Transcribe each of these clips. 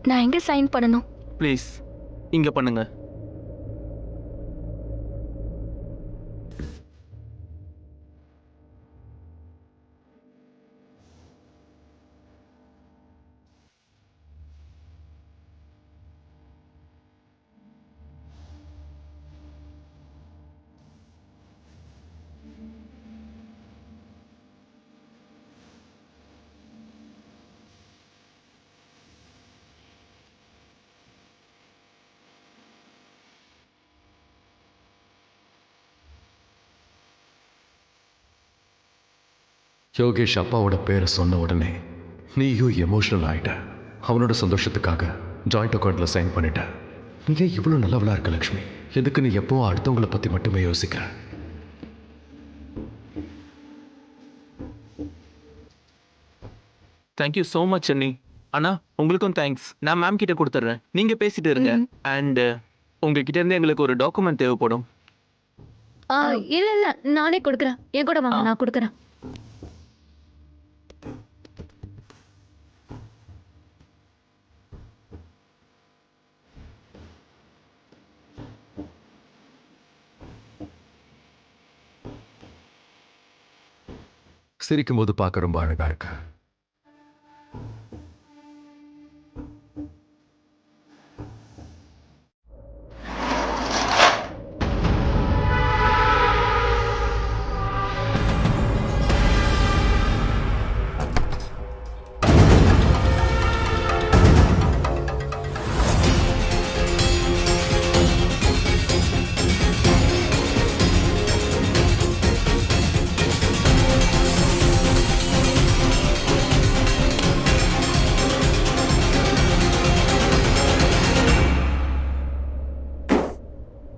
நான் எங்க சைன் பண்ணணும்? ப்ளீஸ் இங்க பண்ணுங்க. யோகேஷ் அப்பாவோட பேரை சொன்ன உடனே நீயும் எமோஷனல் ஆயிட்ட. அவனோட சந்தோஷத்துக்காக ஜாயிண்ட் அக்கௌண்ட்டில் சைன் பண்ணிட்ட. நீ ஏன் இவ்வளோ நல்லவளா இருக்க லக்ஷ்மி? எதுக்கு நீ எப்போ அடுத்தவங்களை பற்றி மட்டுமே யோசிக்கிற? தேங்க்யூ ஸோ மச் அண்ணி. அண்ணா உங்களுக்கும் தேங்க்ஸ். நான் மேம் கிட்ட கொடுத்துட்றேன், நீங்க பேசிட்டு இருங்க. அண்ட் உங்ககிட்ட இருந்து எங்களுக்கு ஒரு டாக்குமெண்ட் தேவைப்படும். இல்ல இல்ல, நானே கொடுக்குறேன். என் கூட வாங்க, நான் கொடுக்குறேன். சிரிக்கும் போது பார்க்க ரொம்ப அழகா இருக்க.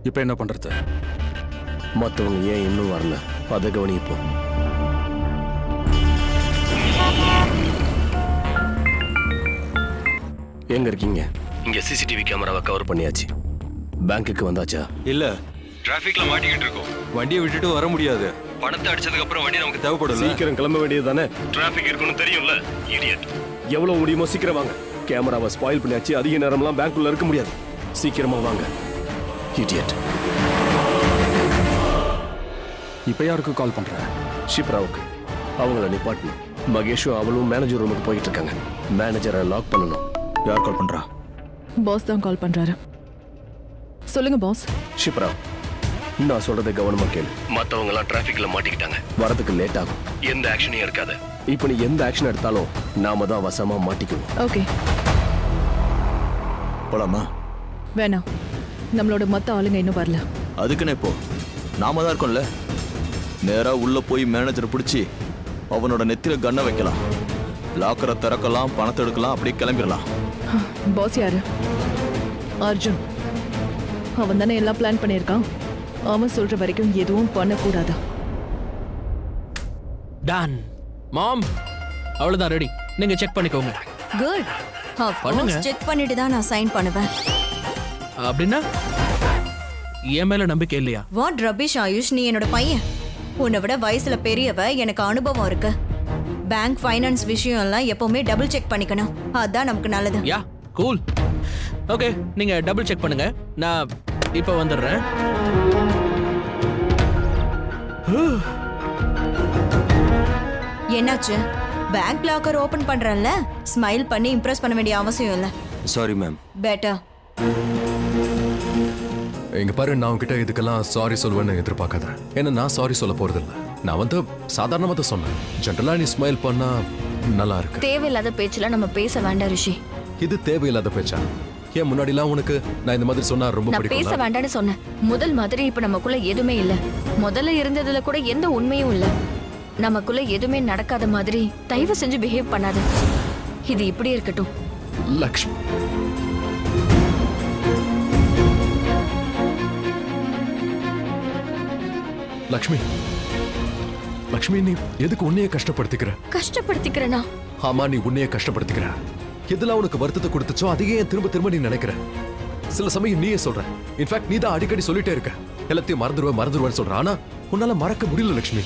இப்போ என்ன பண்றது? மற்றவங்க ஏன் இன்னும் வரல, அதை கவனிப்போம். எங்க இருக்கீங்க? இங்க சிசிடிவி கேமராவை கவர் பண்ணியாச்சு. பேங்க்குக்கு வந்தாச்சா? இல்ல, டிராஃபிக்ல மாட்டிக்கிட்டு இருக்கோம். வண்டியை விட்டுட்டு வர முடியாது. பணத்தை அடிச்சதுக்கு அப்புறம் வண்டி நமக்கு தேவைப்படும். சீக்கிரம் கிளம்ப வேண்டியது தானே? டிராஃபிக் இருக்குன்னு தெரியும்ல. இடியட். எவ்வளவு முடியுமோ சீக்கிரம் வாங்க. கேமராவை ஸ்பாயில் பண்ணியாச்சு. அதிக நேரம்லாம் பேங்க்குள்ள இருக்க முடியாது. சீக்கிரமா வாங்க. இடியட். இப்போ யாருக்கு கால் பண்ற? ஷிப்ராவுக்கு. அவங்கள நிப்பாட்டணும். மகேஷும் அவளும் மேனேஜர் ரூமுக்கு போயிட்டு இருக்காங்க. மேனேஜரை லாக் பண்ணணும். யார் கால் பண்றா? பாஸ் தான் கால் பண்றாரு. சொல்லுங்க பாஸ். ஷிப்ரா, நான் சொல்றதை கவனமா கேளு. மத்தவங்க எல்லாம் டிராபிக்ல மாட்டிக்கிட்டாங்க. வரதுக்கு லேட் ஆகும். எந்த ஆக்ஷனையும் எடுக்காத. இப்போ நீ எந்த ஆக்ஷன் எடுத்தாலும் நாம தான் வசமா மாட்டிக்குவோம். ஓகே. போலாமா? வேணாம், நம்மளோட மொத்த ஆளுங்க இன்னும் வரல. அதுக்குன்னு இப்போ நாம தான் இருக்கோம்ல. நேரா உள்ள போய் மேனேஜரை பிடிச்சி அவனோட நெத்தில கண்ணை வைக்கலாம். லாக்கரை திறக்கலாம், பணத்தை எடுக்கலாம், அப்படியே கிளம்பிடலாம். பாஸ் யாரு? அர்ஜுன். அவன் தானே எல்லாம் பிளான் பண்ணியிருக்கான். அவன் சொல்ற வரைக்கும் எதுவும் பண்ணக்கூடாதா? டன். மாம், அவ்வளவுதான், ரெடி. நீங்க செக் பண்ணிக்கோங்க. குட். பண்ணுங்க. செக் பண்ணிட்டு தான் நான் சைன் பண்ணுவேன். அப்படின்னா என் மேல நம்பிக்கை இல்லையா? வாட் ரபிஷ் ஆயுஷ், நீ என்னோட பையன். உன்னை விட வயசுல பெரியவ, எனக்கு அனுபவம் இருக்கு. பேங்க் ஃபைனான்ஸ் விஷயம் எல்லாம் எப்பவுமே டபுள் செக் பண்ணிக்கணும். அதான் நமக்கு நல்லது. யா, கூல். ஓகே, நீங்க டபுள் செக் பண்ணுங்க. நான் இப்ப வந்துடுறேன். என்னாச்சு? பேங்க் லாக்கர் ஓபன் பண்றேன்ல, ஸ்மைல் பண்ணி இம்ப்ரெஸ் பண்ண வேண்டிய அவசியம் இல்ல. Sorry ma'am. பெட்டர். இங்க பாரு, நான் உன்கிட்ட இதுக்கெல்லாம் சாரி சொல்வேன்னு எதிர்பார்க்காத. ஏன்னா நான் சாரி சொல்ல போறதில்ல. நான் வந்து சாதாரணமா தான் சொன்னேன். ஜென்ரலா நீ ஸ்மைல் பண்ணா நல்லா இருக்கு. தேவையில்லாத பேச்செல்லாம் நம்ம பேச வேண்டாம் ரிஷி. இது தேவையில்லாத பேச்சா? ஏன் முன்னாடிலாம் உனக்கு நான் இந்த மாதிரி சொன்னா ரொம்ப நான் பேச பிடிக்கும்? வேண்டாம்னு சொன்னேன். முதல் மாதிரி இப்ப நமக்குள்ள எதுவுமே இல்ல. முதல்ல இருந்ததுல கூட எந்த உண்மையும் இல்ல. நமக்குள்ள எதுவுமே நடக்காத மாதிரி தயவு செஞ்சு பிஹேவ் பண்ணாத. இது இப்படி இருக்கட்டும். லக்ஷ்மி, லக்ஷ்மி, லக்ஷ்மி, நீ எதுக்கு உன்னையே கஷ்டப்படுத்திக்கிற? கஷ்டப்படுத்திக்கிறனா? ஆமா, நீ உன்னையே கஷ்டப்படுத்திக்கிற. எதெல்லாம் உனக்கு வருத்தத்தை கொடுத்துச்சோ அதையே திரும்ப திரும்ப நீ நினைக்கிற. சில சமயம் நீயே சொல்ற. இன்ஃபேக்ட் நீ தான் அடிக்கடி சொல்லிட்டே இருக்க, எல்லாத்தையும் மறந்துடுவேன்னு சொல்ற. ஆனா உன்னால மறக்க முடியல லக்ஷ்மி.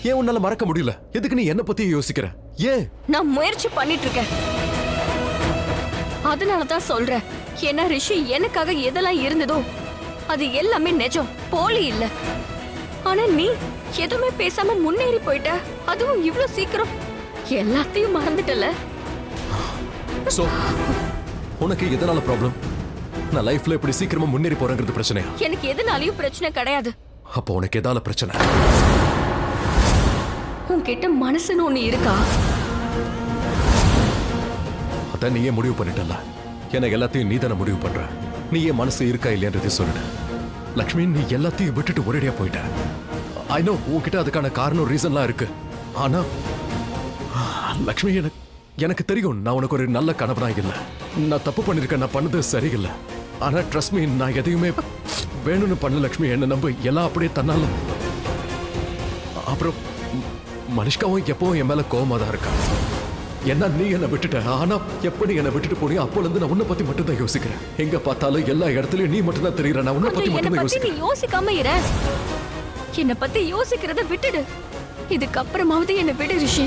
ஏன் உன்னால மறக்க முடியல? எதுக்கு நீ என்ன பத்தி யோசிக்கிற? ஏன்? நான் முயற்சி பண்ணிட்டு இருக்கேன். அதனாலதான் சொல்றேன். ஏன்னா ரிஷி எனக்காக எதெல்லாம் இருந்ததோ அது எல்லாமே நிஜம், போலி இல்ல. ஆனா நீ எதுவுமே பேசாம முன்னேறி போயிட்ட, அதுவும் இவ்ளோ சீக்கிரம். எல்லாத்தையும் மறந்துட்டல. சோ உனக்கு எதனால ப்ராப்ளம்? நான் லைஃப்ல இப்படி சீக்கிரமா முன்னேறி போறேங்கிறது பிரச்சனையா? எனக்கு எதனாலயும் பிரச்சனை கிடையாது. அப்போ உனக்கு எதால பிரச்சனை? உன்கிட்ட மனசுன்னு ஒண்ணு இருக்கா? அதான் நீயே முடிவு பண்ணிட்டல. எனக்கு எல்லாத்தையும் நீ தானே முடிவு பண்ற. நீயே மனசு இருக்கா இல்லையன்றதை சொல்லிடு. லக்ஷ்மி, நீ எல்லாத்தையும் விட்டுட்டு ஒரேடியா போயிட்ட. ஐ நோ உன்கிட்ட அதுக்கான காரணம் ரீசன்லாம் இருக்கு. ஆனா லக்ஷ்மி, எனக்கு தெரியும் நான் உனக்கு ஒரு நல்ல கணவனா இல்லை. நான் தப்பு பண்ணிருக்கேன், நான் பண்ணது சரியில்லை. ஆனா ட்ரஸ்ட் மீ, நான் எதையுமே வேணும்னு பண்ண. லக்ஷ்மி, என்ன நம்ப, எல்லாம் அப்படியே தன்னால. அப்புறம் மனிஷ்காவும் எப்பவும் என் மேல கோவமா தான் இருக்கா. என்ன நீ என்னை விட்டுட்ட, ஆனா எப்படி என்னை விட்டுட்டு போனியோ அப்போல இருந்து நான் உன்னை பத்தி மட்டும் தான் யோசிக்கிறேன். எங்க பார்த்தாலும் எல்லா இடத்துலயும் நீ மட்டும் தான் தெரியற. நான் உன்னை பத்தி மட்டும் தான் யோசிக்கிறேன். நீ யோசிக்காம இரு. என்னை பத்தி யோசிக்கிறத விட்டுடு. இதுக்கப்புறமாவது என்னை விடு ரிஷி.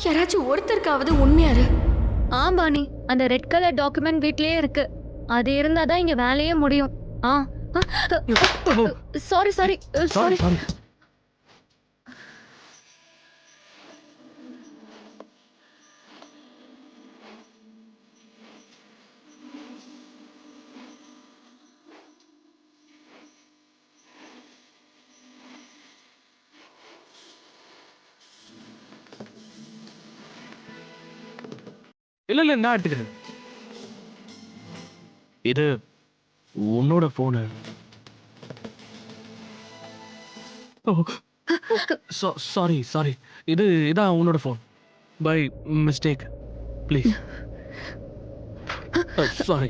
யாராச்சும் ஒருத்தருக்காவது உண்மையாரு. ஆமாணி, அந்த ரெட் கலர் டாக்குமெண்ட் வீட்லயே இருக்கு. அது இருந்தாதான் இங்க வேலையே முடியும். Sorry sorry sorry. இல்ல நான் எடுத்துக்கிறேன். இது உன்னோட போனு. சாரி சாரி, இதான் உன்னோட phone. By mistake, please. Sorry,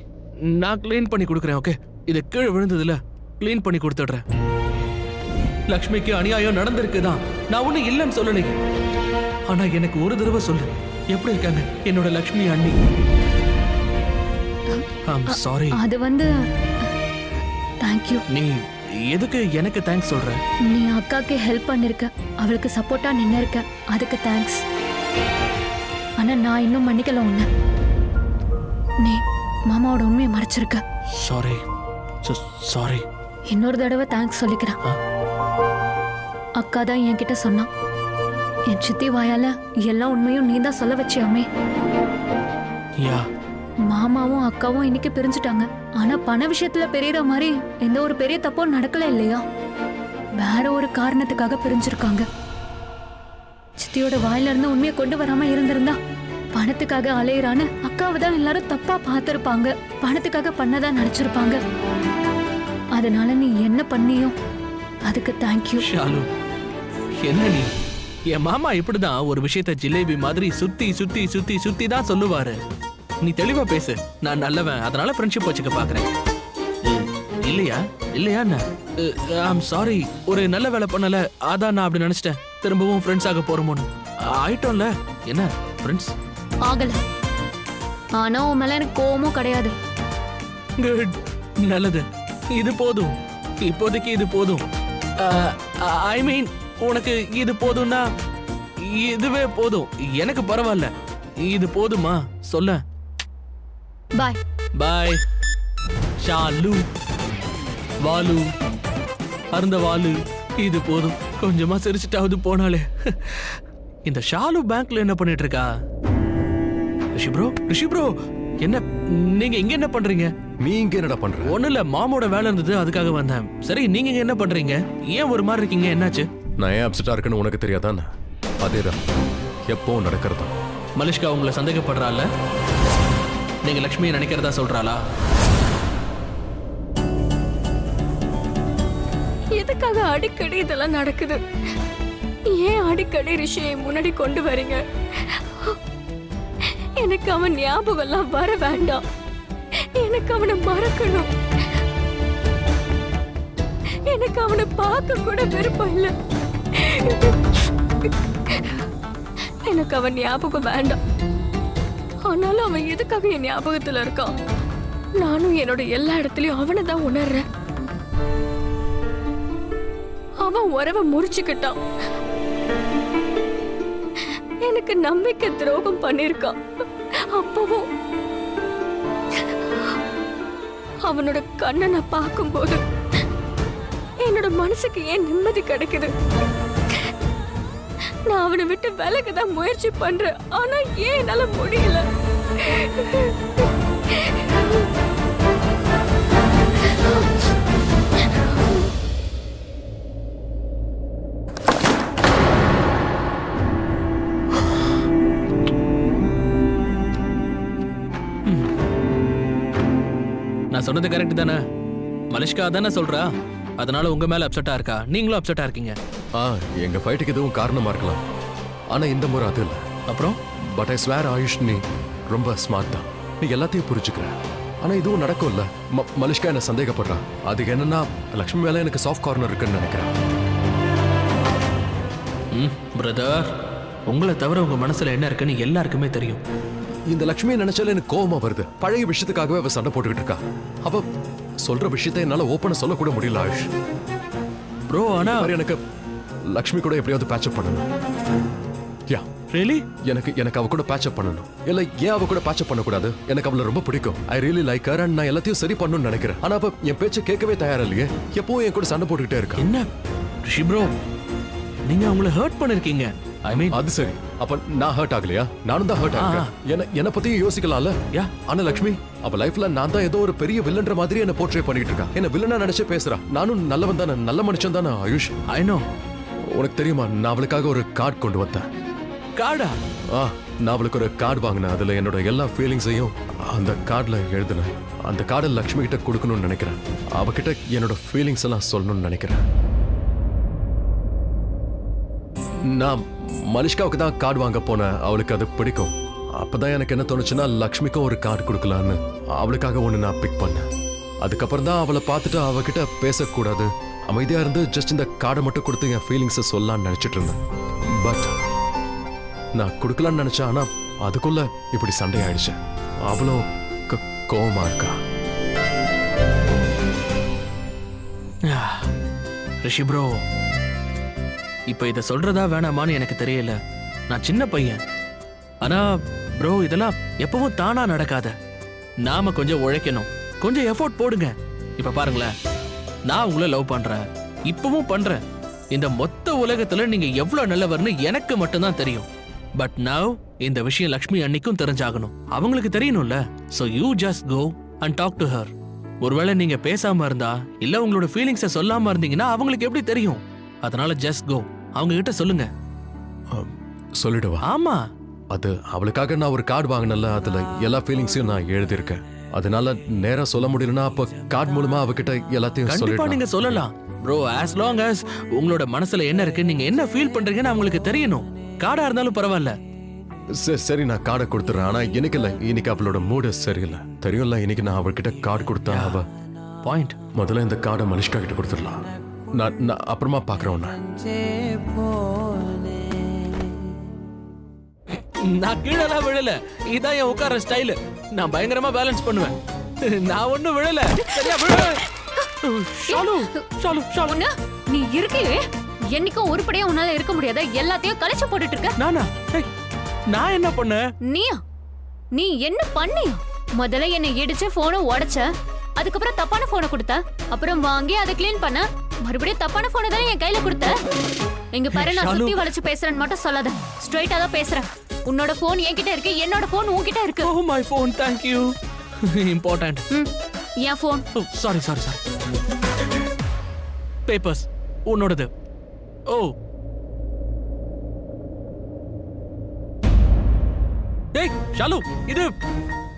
நான் க்ளீன் பண்ணி கொடுக்குறேன். ஓகே, இது கீழே விழுந்ததுல க்ளீன் பண்ணி கொடுத்துடுறேன். லக்ஷ்மிக்கு அநியாயம் நடந்திருக்குதான், நான் ஒண்ணு இல்லைன்னு சொல்லலையே. ஆனா எனக்கு ஒரு தடவை சொல்லு, எப்படி இருக்காங்க என்னோட லக்ஷ்மி அண்ணி? சாரி. அது வந்து தேங்க் யூ. நீ எதுக்கு எனக்கு தேங்க்ஸ் சொல்ற? நீ அக்காக்கு ஹெல்ப் பண்ணிருக்க, அவளுக்கு சப்போர்ட்டா நின்னு இருக்க, அதுக்கு தேங்க்ஸ். ஆனா நான் இன்னும் மன்னிக்கல உன்னை. நீ மாமாவோட உண்மையை மறைச்சிருக்க. Sorry sorry. இன்னொரு தடவை தேங்க்ஸ் சொல்லிக்கிறேன். அக்கா தான் என்கிட்ட சொன்னான், என் சித்தி வாயால எல்லா உண்மையும் நீ தான் சொல்ல வச்சியாமே. யா, மாமாவும் அக்காவும் இன்னைக்கு பிரிஞ்சுட்டாங்க. ஆனா பண விஷயத்துல பெரியற மாதிரி எந்த ஒரு பெரிய தப்பும் நடக்கல இல்லையா? வேற ஒரு காரணத்துக்காக பிரிஞ்சிருக்காங்க. சித்தியோட வாயில இருந்து உண்மையை கொண்டு வராம இருந்திருந்தா பணத்துக்காக அலையிறான்னு அக்காவை தான் எல்லாரும் தப்பா பார்த்திருப்பாங்க. பணத்துக்காக பண்ணதான் நினைச்சிருப்பாங்க. அதனால நீ என்ன பண்ணியோ அதுக்கு தேங்க்யூ. ஷாலு, என்ன நீ? என் மாமா இப்படிதான் ஒரு விஷயத்த ஜிலேபி மாதிரி சுத்தி சுத்தி சுத்தி சுத்தி தான் சொல்லுவாரு. நீ தெளிவா பேசு. நான் நல்லவன், அதனால ஃப்ரெண்ட்ஷிப் வச்சுக்க பாக்குறேன். இல்லையா இல்லையா? ஐம் சாரி, ஒரு நல்ல வேலை பண்ணல, அதான் நான் அப்படி நினைச்சிட்டேன். திரும்பவும் ஃப்ரெண்ட்ஸ் ஆக போறோமோன்னு. ஆயிட்டோம்ல, என்ன ஃப்ரெண்ட்ஸ் ஆகல. ஆனா உன் மேல எனக்கு கோவமும் கிடையாது. குட், நல்லது. இது போதும், இப்போதைக்கு இது போதும். ஐ மீன், உனக்கு இது போதும்னா இதுவே போதும். எனக்கு பரவாயில்ல, இது போதுமா சொல்ல? பாய் பாய் ஷாலு. வாலு, அருந்த வாலு, இது போதும். கொஞ்சமா சிரிச்சிட்டாவது போனாலே. இந்த ஷாலு பேங்க்ல என்ன பண்ணிட்டு இருக்கா? ரிஷி ப்ரோ, என்ன நீங்க இங்க என்ன பண்றீங்க? நீ இங்க என்னடா பண்ற? ஒண்ணு இல்ல, மாமோட வேலை இருந்தது, அதுக்காக வந்தேன். சரி, நீங்க இங்க என்ன பண்றீங்க? ஏன் ஒரு மாதிரி இருக்கீங்க, என்னாச்சு? நான் ஏன் அப்செட்டா இருக்குன்னு உனக்கு தெரியாதான்? அதேதான் எப்பவும் நடக்கிறதா. மலிஷ்கா உங்களை சந்தேகப்படுறாள். நீங்க லக்ஷ்மியை நினைக்கிறதா சொல்றாளா? எதுக்காக அடிக்கடி இதெல்லாம் நடக்குது? ஏன் அடிக்கடி ரிஷியை முன்னாடி கொண்டு வரீங்க? எனக்கு அவன் ஞாபகம் எல்லாம் வர வேண்டாம். எனக்கு அவனை மறக்கணும். எனக்கு அவனை பார்க்க கூட விருப்பம் இல்லை. எனக்கு அவன் ஞாபகம் வேண்டாம். ஆனாலும் அவன் எதுக்காக என் ஞாபகத்துல இருக்கான்? நானும் என்னோட எல்லா இடத்துலயும் அவனை தான் உணர்றேன். அவன் உறவை முறிச்சுக்கிட்டான். எனக்கு நம்பிக்கை துரோகம் பண்ணிருக்கான். அப்பவும் அவனோட கண்ணை நான் பார்க்கும்போது என்னோட மனசுக்கு ஏன் நிம்மதி கிடைக்குது? நான் அவனை விட்டு விலகதான் முயற்சி பண்றேன், ஆனா ஏன் என்னால முடியல? நான் சொன்னது கரெக்ட் தானே? மலிஷ்கா தானே சொல்றா, அதனால உங்க மேல அப்செட்டா இருக்கா, நீங்களும் அப்செட்டா இருக்கீங்க. எங்க ஃபைட்டுக்கு எதுவும் காரணமா இருக்கலாம், ஆனா இந்த முறை அது இல்ல. அப்புறம் பட் ஐ ஸ்வேர் ஆயுஷ், நீ ரொம்ப ஸ்மார்ட் தான், நீ எல்லாத்தையும் புரிஞ்சுக்கிற. ஆனா இதுவும் நடக்கும்ல. மலிஷ்கா என்ன சந்தேகப்படுறா. அது என்னன்னா லக்ஷ்மி மேல எனக்கு சாஃப்ட் கார்னர் இருக்குன்னு நினைக்கிறேன். பிரதர், உங்களை தவிர உங்க மனசுல என்ன இருக்குன்னு எல்லாருக்குமே தெரியும். இந்த லக்ஷ்மியை நினைச்சால எனக்கு கோவமா வருது. பழைய விஷயத்துக்காகவே அவ சண்டை போட்டுக்கிட்டு இருக்கா. அவ சொல்ற விஷயத்தை என்னால ஓப்பனா சொல்ல கூட முடியல ஆயுஷ். ப்ரோ, ஆனா எனக்கு லக்ஷ்மி கூட எப்படியாவது பேட்சப் பண்ணணும். யா ரியலி? எனக்கு அவ கூட பேட்சப் பண்ணணும். இல்ல ஏன் அவ கூட பேட்சப் பண்ணக்கூடாது? எனக்கு அவளை ரொம்ப பிடிக்கும். I really like her and நான் எல்லாத்தையும் சரி பண்ணணும்னு நினைக்கிறேன். ஆனா அவ என் பேச்சை கேட்கவே தயாரா இல்லையே. எப்பவும் என் கூட சண்டை போட்டுக்கிட்டே இருக்கா. என்ன ரிஷி ப்ரோ, நீங்க அவங்கள ஹர்ட் பண்ணிருக்கீங்க. ஐ மீன், அது சரி. அப்ப நான் ஹர்ட் ஆகலையா? நானும் தான் ஹர்ட் ஆகிறேன். என்ன பத்தியும் யோசிக்கலாம்ல. ஆனா லக்ஷ்மி அவ லைஃப்ல நான் தான் ஏதோ ஒரு பெரிய வில்லன்ற மாதிரி என்ன போர்ட்ரே பண்ணிட்டு இருக்கா. என்ன வில்லனா நினைச்சு பேசுறா. நானும் நல்லவன் தானே, நல்ல மனுஷன் தானே ஆயுஷ். I know. உனக்கு தெரியுமா, நான் அவளுக்காக ஒரு கார்டு கொண்டு வந்தேன். கார்டா? நான் அவளுக்கு ஒரு கார்டு வாங்கினேன். அதுல என்னோட எல்லா ஃபீலிங்ஸையும் அந்த கார்டுல எழுதினேன். அந்த கார்டை லக்ஷ்மி கிட்ட கொடுக்கணும்னு நினைக்கிறேன். அவகிட்ட என்னோட ஃபீலிங்ஸ் எல்லாம் சொல்லணும்னு நினைக்கிறேன். நான் மலிஷ்காவுக்கு தான் கார்டு வாங்க போனேன். அவளுக்கு அது பிடிக்கும். அப்பதான் எனக்கு என்ன தோணுச்சுன்னா லக்ஷ்மிக்கும் ஒரு கார்டு கொடுக்கலான்னு அவளுக்காக ஒன்று நான் பிக் பண்ணேன். அதுக்கப்புறம் தான் அவளை பார்த்துட்டு அவகிட்ட பேசக்கூடாது, அமைதியா இருந்து ஜஸ்ட் இந்த கார்டை மட்டும் கொடுத்து என் ஃபீலிங்ஸை சொல்லலான்னு நினைச்சிட்டு இருந்தேன். பட் நான் கொடுக்கலான்னு நினைச்சேன். ஆனா அதுக்குள்ள இப்படி சண்டை ஆயிடுச்சு. அவளும் கோவமா இருக்கா. ரிஷி ப்ரோ, இப்ப இத சொல்றதா வேணாமான்னு எனக்கு தெரியல. நான் சின்ன பையன். ஆனா ப்ரோ, இதெல்லாம் எப்பவும் தானா நடக்காத. நாம கொஞ்சம் உழைக்கணும், கொஞ்சம் எஃபோர்ட் போடுங்க. இப்ப பாருங்களேன், நான் உங்களை லவ் பண்றேன், இப்பவும் பண்றேன். இந்த மொத்த உலகத்துல நீங்க எவ்வளவு நல்லவர்னு எனக்கு மட்டும்தான் தெரியும். பட் நவ் இந்த விஷயம் லக்ஷ்மி அன்னைக்கும் தெரிஞ்சாகணும், அவங்களுக்கு தெரியணும்ல. So you just go and talk to her. ஒருவேளை நீங்க பேசாம இருந்தா, இல்ல உங்களோட ஃபீலிங்ஸை சொல்லாம இருந்தீங்கன்னா அவங்களுக்கு எப்படி தெரியும்? அதனால ஜஸ்ட் கோ, அவங்க கிட்ட சொல்லுங்க. சொல்லிடுவா? ஆமா. அது அவளுக்காக நான் ஒரு கார்டு வாங்கினல, அதுல எல்லா ஃபீலிங்ஸையும் நான் எழுதியிருக்கேன். அதனால நேரா சொல்ல முடியலன்னா அப்ப கார்டு மூலமா அவகிட்ட எல்லாத்தையும் கண்டிப்பா நீங்க சொல்லலாம் ப்ரோ. as long as உங்களோட மனசுல என்ன இருக்கு, நீங்க என்ன ஃபீல் பண்றீங்கன்னு அவங்களுக்கு தெரியணும். கார்டா இருந்தாலும் பரவாயில்ல. சரி, நான் கார்டை கொடுத்துறேன். ஆனா இன்னைக்கு இல்ல, இன்னைக்கு அவளோட மூடு சரியில்லை. தெரியும்ல, இன்னைக்கு நான் அவகிட்ட கார்டு கொடுத்தா அவ பாயிண்ட். முதல்ல இந்த கார்டை மலிஷ்கா கிட்ட கொடுத்துடலாம். நான் அப்புறமா பாக்குறேன் உன்னை. நான் கீழலாம் விழல, இதான் என் உட்கார ஸ்டைல். நான் பயங்கரமா பேலன்ஸ் பண்ணுவேன். நான் ஒண்ணும் விழல. சரியா விழல. ஷாலு ஷாலு ஷாலு, நீ இருக்கே, என்னைக்கும் உருப்படியா உன்னால இருக்க முடியாத, எல்லாத்தையும் கலைச்சு போட்டுட்டு இருக்க. நானா? நான் என்ன பண்ணேன்? நீ என்ன பண்ணியா? முதல்ல என்னை இடிச்சு போனை உடைச்ச, அதுக்கப்புறம் தப்பான போனை கொடுத்த, அப்புறம் வாங்கி அதை கிளீன் பண்ண, மறுபடியும் தப்பான போனை தானே என் கையில கொடுத்த. எங்க பாரு, நான் சுத்தி வளைச்சு பேசுறேன்னு மட்டும் சொல்லாத, ஸ்ட்ரைட்டா தான் பேசுறேன். உன்னோட போன் என்கிட்ட இருக்கு, என்னோட போன் உன்கிட்ட இருக்கு. Oh my phone, thank you. Important. N phone. Sorry. Papers உன்னோடது. ஓ, டேய் ஷாலு, இது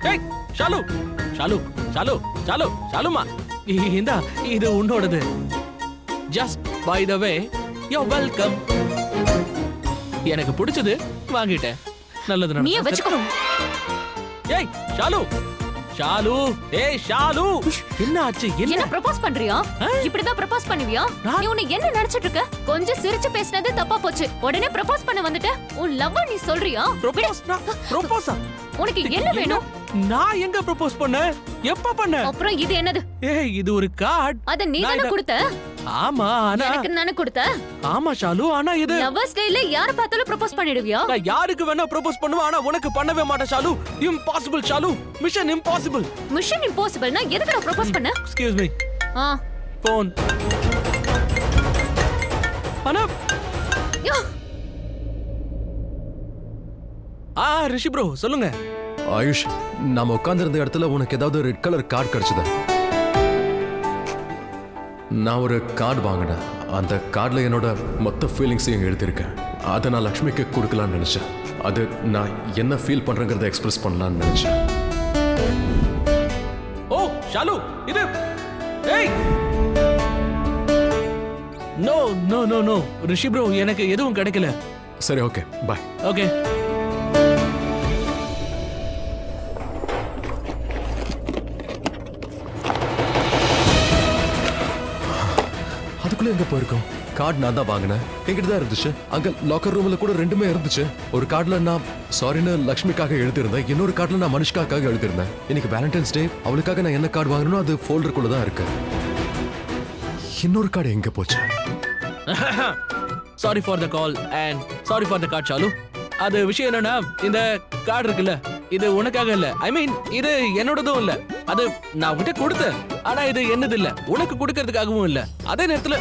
டேய் ஷாலு ஷாலு ஷாலு ஷாலு ஷாலுமா, இந்தா இது உன்னோடது. Just by the way, you're welcome. எனக்கு பிடிச்சது வாங்கிட்டேன். நல்லது. நீயே வெச்சுக்கோ. ஏய் ஷாலு ஷாலு, ஏய் ஷாலு, என்ன ஆச்சு? என்ன ப்ரோபோஸ் பண்றியா? இப்படிதான் ப்ரோபோஸ் பண்ணுவியா? நீ உன்னை என்ன நினைச்சிட்டு இருக்க? கொஞ்சம் சிரிச்சு பேசினது தப்பா போச்சு, உடனே ப்ரோபோஸ் பண்ண வந்துட்ட. உன் லவ் நீ சொல்றியா? ப்ரோபோஸா? உனக்கு என்ன வேணும்? நான் எங்க ப்ரோபோஸ் பண்ண? எப்ப பண்ண? அப்புறம் இது என்னது? ஏய், இது ஒரு கார்டு. அத நீ தான கொடுத்த? ஆமா ஆனா எனக்கு நானே கொடுத்த ஆமா ஷாலு ஆனா இது லவ்வர்ஸ் டேல யார பார்த்தாலும் ப்ரோபோஸ் பண்ணிடுவியா? நான் யாருக்கு வேணா ப்ரோபோஸ் பண்ணுவேன் ஆனா உனக்கு பண்ணவே மாட்டேன் Shalu. Impossible Shalu. Mission impossible. Mission இம்பாசிபிள்னா எதுக்கு ப்ரோபோஸ் பண்ண? Excuse me. ஆ போன். ஆனா யோ ரிஷி ப்ரோ சொல்லுங்க. ஆயுஷ், நாம உட்கார்ந்திருந்த இடத்துல உனக்கு ஏதாவது ரெட் கலர் கார்டு கிடைச்சதா? நான் ஒரு கார்டு வாங்கினேன். அந்த கார்டில் என்னோட மொத்த ஃபீலிங்ஸையும் எழுதியிருக்கேன். அதை நான் லக்ஷ்மிக்கு கொடுக்கலான்னு நினைச்சேன். அது நான் என்ன ஃபீல் பண்றேங்கிறத எக்ஸ்பிரஸ் பண்ணலான்னு நினைச்சேன். ஓ ஷாலு இது ஏய் நோ நோ நோ நோ ரிஷி ப்ரோ எனக்கு எதுவும் கிடைக்கல. சரி, ஓகே, பாய். ஓகே. அதுக்குள்ள எங்க போயிருக்கோம்? கார்டு நான் தான் வாங்கினேன். என்கிட்ட தான் இருந்துச்சு. அங்க லாக்கர் ரூம்ல கூட ரெண்டுமே இருந்துச்சு. ஒரு கார்டுல நான் சாரின்னு லக்ஷ்மிக்காக எழுதியிருந்தேன். இன்னொரு கார்டுல நான் மனுஷ்காக்காக எழுதியிருந்தேன். இன்னைக்கு வேலண்டைன்ஸ் டே. அவளுக்காக நான் என்ன கார்டு வாங்கணும் அது ஃபோல்டருக்குள்ள தான் இருக்கு. இன்னொரு கார்டு எங்க போச்சு? Sorry for the call and sorry for the card Shalu. அது விஷயம் என்னன்னா இந்த கார்டு இருக்குல்ல இது உனக்காக இல்ல. ஐ மீன் இது என்னோடதும் இல்ல. அது நான் உன்கிட்ட கொடுத்தேன். ஆனா இது என்னது இல்ல. உனக்கு கொடுக்கறதுக்காகவும் இல்ல. அதே நேரத்துல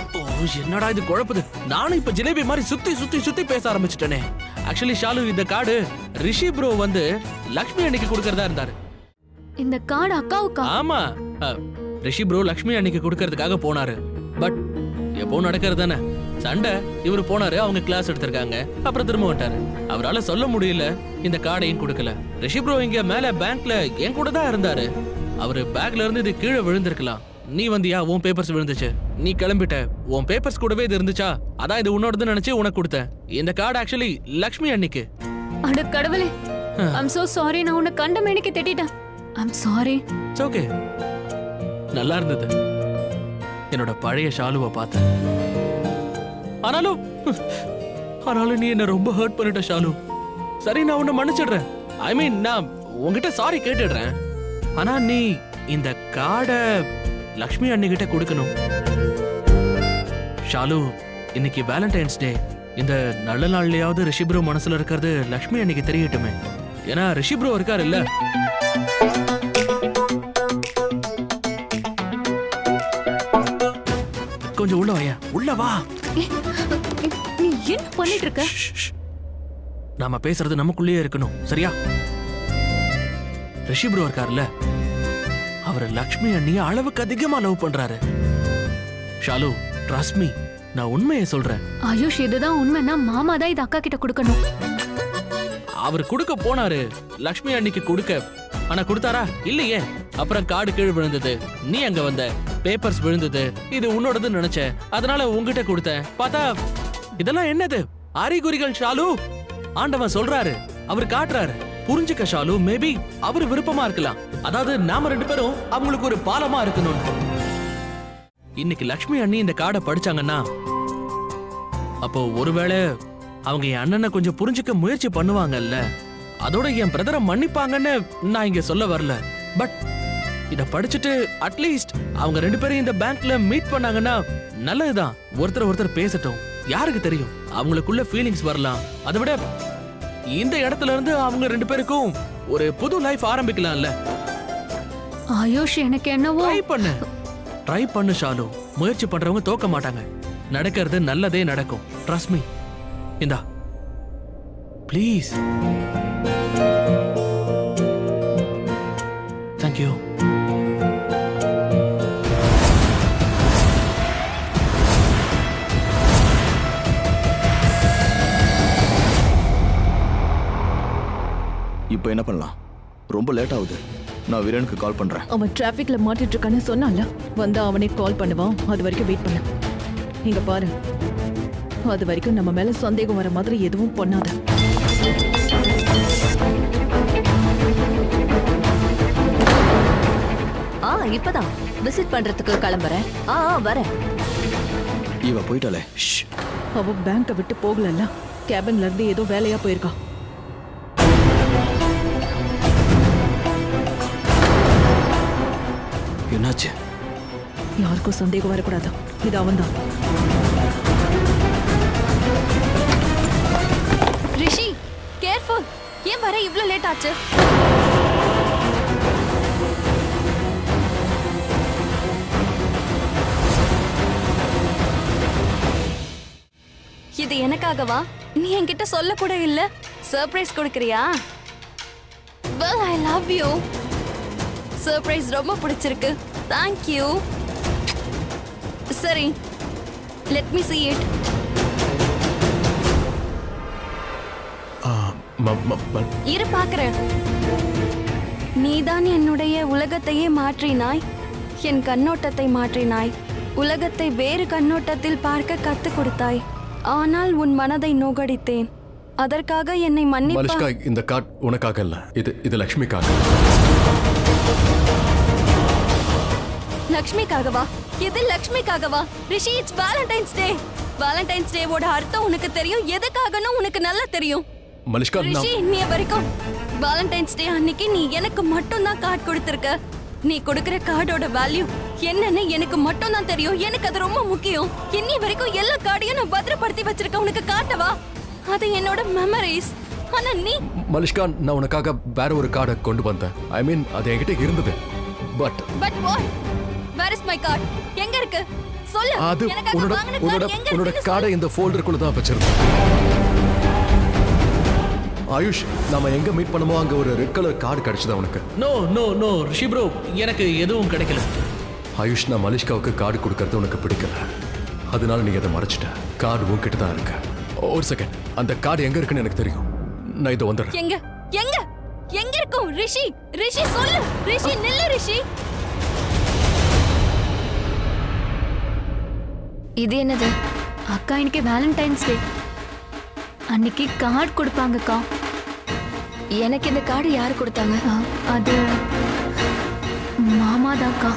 என்னடா இது குழப்புது. நானும் இப்ப ஜிலேபி மாதிரி சுத்தி சுத்தி சுத்தி பேச ஆரம்பிச்சிட்டேனே. ஆக்சுவலி ஷாலு இந்த கார்டு ரிஷி ப்ரோ வந்து லக்ஷ்மி அன்னைக்கு கொடுக்கறதா இருந்தாரு. இந்த கார்டு அக்காவுக்கா? ஆமா ரிஷி ப்ரோ லக்ஷ்மி அன்னைக்கு கொடுக்கறதுக்காக போனாரு. பட் எப்போ நடக்கிறது தானே சண்டை. இவரு போனாரு, அவங்க கிளாஸ் எடுத்திருக்காங்க. அப்புறம் திரும்ப வந்துட்டாரு. அவரால சொல்ல முடியல இந்த கார்டையும் கொடுக்கல. ரிஷி ப்ரோ இங்க மேல பேங்க்ல என் கூட தான் இருந்தாரு. அவரு பேக்ல இருந்து இது கீழே விழுந்திருக்கலாம். நீ வந்தியா? உன் பேப்பர்ஸ் விழுந்துச்சு. நீ கிளம்பிட்ட. உன் பேப்பர்ஸ் கூடவே இது இருந்துச்சா? அதான் இது உன்னோடதுன்னு நினைச்சு உனக்கு கொடுத்தேன். இந்த கார்டு ஆக்சுவலி லக்ஷ்மி அன்னைக்கு. அட கடவுளே, ஐம் சோ சாரி. நான் உன்னை கண்ட மேனிக்கு திட்டிட்டேன். I'm sorry. It's okay. நல்லா இருந்தது. என்னோட பழைய ஷாலுவை பார்த்தேன். ஆனாலும் நீ என்ன ரொம்ப ஹர்ட் பண்ணிட்ட ஷாலு. சரி, நான் உன்னை மன்னிச்சிடுறேன். ஐ மீன் நான் உன்கிட்ட சாரி கேட்டுடுறேன். ஆனா நீ இந்த கார்டை லக்ஷ்மி அன்னிகிட்ட கொடுக்கணும். ஷாலு, இன்னைக்கு வேலண்டைன்ஸ் டே. இந்த நல்ல நாள்லயாவது ரிஷி ப்ரோ மனசுல இருக்கிறது லக்ஷ்மி அன்னைக்கு தெரியட்டுமே. ஏன்னா ரிஷி ப்ரோ இருக்காரு இல்ல. கொஞ்சம் உள்ள வாயா. உள்ள வா. நீ என்ன பண்ணிட்டு இருக்க? நாம பேசுறது நமக்குள்ளேயே இருக்கணும், சரியா? ரிஷி ப்ரோ இருக்காருல்ல, அவர் லக்ஷ்மி அண்ணிய அளவுக்கு அதிகமா லவ் பண்றாரு. ஷாலு, ட்ரஸ்ட் மீ, நான் உண்மையை சொல்றேன். ஆயுஷ், இதுதான் உண்மைன்னா மாமா தான் இது அக்கா கிட்ட கொடுக்கணும். அவர் கொடுக்க போனாரு லக்ஷ்மி அண்ணிக்கு கொடுக்க. ஆனா கொடுத்தாரா? இல்லையே. அப்புறம் கார்டு கீழே விழுந்தது. நீ அங்க வந்த. பேப்பர்ஸ் விழுந்தது. இது உன்னோடதுன்னு நினைச்சேன். அதனால உங்ககிட்ட கொடுத்தேன். பார்த்தா இதெல்லாம் என்னது? அறிகுறிகள் ஷாலு. ஆண்டவன் சொல்றாரு, அவர் காட்டுறாரு. புரிஞ்சுக்க ஷாலு. மேபி அவர் விருப்பமா இருக்கலாம். அதாவது நாம ரெண்டு பேரும் அவங்களுக்கு ஒரு பாலமா இருக்கணும். இன்னைக்கு லக்ஷ்மி அண்ணி இந்த கார்டை படிச்சாங்கன்னா அப்போ ஒருவேளை அவங்க என் அண்ணனை கொஞ்சம் புரிஞ்சுக்க முயற்சி பண்ணுவாங்கல்ல. அதோட என் பிரதரை மன்னிப்பாங்கன்னு நான் இங்க சொல்ல வரல. பட் இத படிச்சுட்டு அட்லீஸ்ட் அவங்க ரெண்டு பேரும் இந்த பேங்க்ல மீட் பண்ணாங்கன்னா நல்லதுதான். ஒருத்தர் பேசட்டும். யாருக்கு தெரியும், அவங்களுக்குள்ள ஃபீலிங்ஸ் வரலாம். அதை விட இந்த இடத்துல இருந்து அவங்க ரெண்டு பேருக்கும் ஒரு புது லைஃப் ஆரம்பிக்கலாம்ல. ஆயுஷ், எனக்கு என்னவோ. ட்ரை பண்ணு ஷாலு. முயற்சி பண்றவங்க தோக்க மாட்டாங்க. நடக்கிறது நல்லதே நடக்கும். Trust me. இந்தா ப்ளீஸ். தேங்க்யூ. இப்போ என்ன பண்ணலாம்? ரொம்ப லேட் ஆகுது. நான் வீரனுக்கு கால் பண்றேன். அவன் டிராஃபிக்ல மாட்டிட்டு இருக்கான்னு சொன்னான்ல, வந்து அவனே கால் பண்ணுவான். அது வரைக்கும் வெயிட் பண்ணு. இங்க பாரு, அது வரைக்கும் நம்ம மேல சந்தேகம் வர மாதிரி எதுவும் பண்ணாத. இப்பதான் விசிட் பண்றதுக்கு கிளம்புறேன். வரேன். இவ போயிட்டாலே. அவ பேங்கை விட்டு போகலல்ல, கேபின்ல இருந்து ஏதோ வேலையா போயிருக்கா. என்னாச்சு? யாருக்கும் சந்தேகம் வரக்கூடாது. இது அவன்தான். ரிஷி கேர்ஃபுல். ஏன் வர இவ்ளோ லேட் ஆச்சு? இது எனக்காகவா? நீ என்கிட்ட சொல்ல கூட இல்ல. சர்ப்ரைஸ் கொடுக்கறியா? Well, I love you. Surprise ரொம்ப பிடிச்சிருக்கு. Thank you. சரி, let me see it. இரு பார்க்கறேன். நீதான் என்னுடைய உலகத்தையே மாற்றினாய். என் கண்ணோட்டத்தை மாற்றினாய். உலகத்தை வேறு கண்ணோட்டத்தில் பார்க்க கத்துக் கொடுத்தாய். ஆனால் உன் மனதை நோகடித்தேன். அதற்காக என்னை மலிஷ்கா, மன்னிப்பா. இந்த கார்டு உனக்காக இல்ல, இது லக்ஷ்மிக்காக. லக்ஷ்மிக்காகவா? இது லக்ஷ்மிக்காகவா? ரிஷி, இட்ஸ் வேலண்டைன்ஸ் டே. வேலண்டைன்ஸ் டேவோட அர்த்தம் உனக்கு தெரியும், எதுக்காகன்னு உனக்கு நல்லா தெரியும். மலிஷ்கா, ரிஷி, நீ வரைக்கும் வேலண்டைன்ஸ் டே அன்னைக்கு நீ எனக்கு மட்டும் தான் கார்டு கொடுத்திருக்க. நீ கொடுக்கிற கார்டோட வேல்யூ என்னன்னு எனக்கு மட்டும் தான் தெரியும். எனக்கு அது ரொம்ப முக்கியம். இன்னி வரைக்கும் எல்லா கார்டையும் நான் பத்திரப்படுத்தி வச்சிருக்கேன். உனக்கு காட்டவா? அது என்னோட மெமரிஸ். ஆனா நீ மலிஷ்கா, நான் உனக்காக வேற ஒரு கார்டை கொண்டு வந்தேன். ஐ மீன், அது என்கிட்ட இருந்தது. But what? Where is my card? எங்க இருக்கு? சொல்லு. அது எனக்காக உன்னோட வாங்குன உன்னோட card எங்க உன்னோட இருக்குன்னு கார்டை சொல்லு. இந்த ஃபோல்டருக்குள்ள தான் வச்சிருந்தேன். ஆயுஷ், நாம எங்க மீட் பண்ணுமோ அங்க ஒரு ரெட் கலர் கார்டு கிடைச்சதா உனக்கு? நோ நோ நோ ரிஷி ப்ரோ, எனக்கு எதுவும் கிடைக்கல. ஆயுஷ், நான் மலிஷ்காவுக்கு கார்டு கொடுக்கறது உனக்கு பிடிக்கல, அதனால நீ அதை மறைச்சிட்ட. கார்டு உன்கிட்ட தான் இருக்கு. ஒரு செகண்ட், அந்த கார்டு எங்க இருக்குன்னு எனக்கு தெரியும். நான் இதை வந்துடுறேன். எங்க எங்க எங்க இருக்கும்? ரிஷி, ரிஷி சொல்லு. ரிஷி நில்லு. ரிஷி, இது என்னது? அக்கா இன்னைக்கு வேலண்டைன்ஸ் டே. அன்னைக்கு கார்டு கொடுப்பாங்கக்கா. எனக்கு இந்த கார்டு யாரு கொடுத்தாங்க? அது மாமா தான்க்கா.